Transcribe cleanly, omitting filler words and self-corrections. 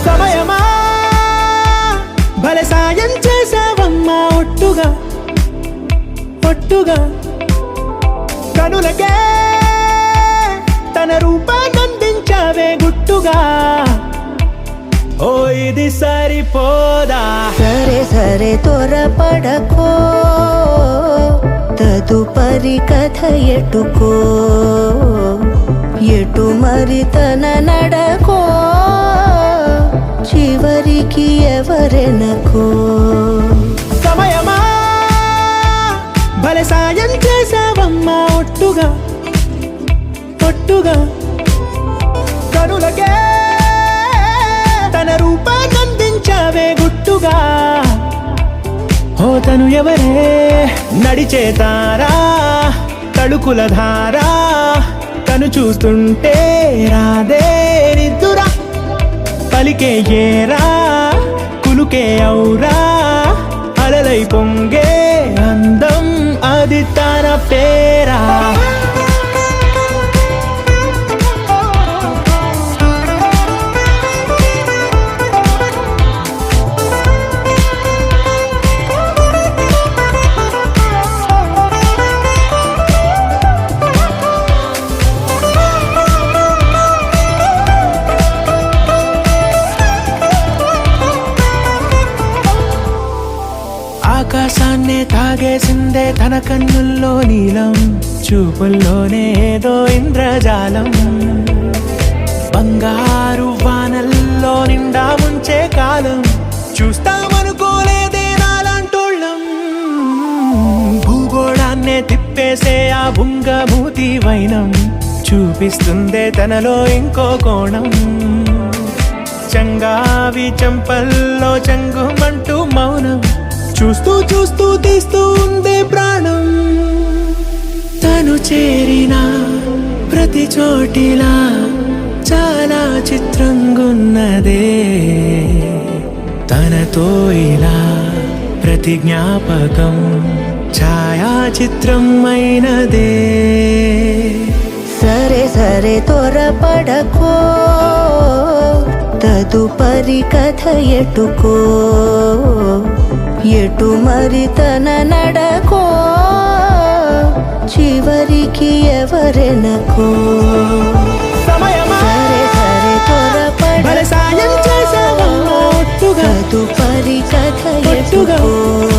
సమయమా భలే సాయం చేసావమ్మా ఒట్టుగా ఒట్టుగా కనులకే తన రూపాన్నందించావే గుట్టుగా ఓ ఇది సరిపోదా సరే సరే త్వరపడకో తదుపరి కథ ఎటుకో ఎటు మరి తన నడకో చివరికి ఎవరెనకో సమయమా భలే సాయం చేసావమ్మా ఒట్టుగా ఒట్టుగా కనులకే తన రూపాన్నందించావే గుట్టుగా ఓ తను ఎవరే నడిచే తారా తళుకుల ధారా తను చూస్తుంటే రాదే నిద్దురా పలికే ఏరా కులుకే ఔరా అలలై పొంగే అందం అది తన పేరా ఆకాశాన్నే తాగేసిందే తన కన్నుల్లో నీలం చూపుల్లోనే ఏదో ఇంద్రజాలం బంగారు వానల్లో నిండా ముంచే కాలం చూస్తామనుకోలేదే నాలాంటోళ్ళం భూగోళాన్నే తిప్పేసే ఆ బుంగమూతి వైనం చూపిస్తుందే తనలో ఇంకో కోణం చంగావి చంపల్లో చంగుమంటూ మౌనం చూస్తూ చూస్తూ తీస్తూ ఉందే ప్రాణం తను చేరిన ప్రతి చోటిలా చాలా చిత్రంగున్నదే తనతో ఇలా ప్రతి జ్ఞాపకం ఛాయాచిత్రం అయినదే సరే సరే త్వరపడకో తదుపరి కథ ఎటుకో ఎటు మరి తన నడకో చివరికి ఎవరెనకో సమయమా సరే సరే త్వరపడకో సాయం చేసావమ్మా ఒట్టుగా తదుపరి కథ ఒట్టుగా ఎటుకో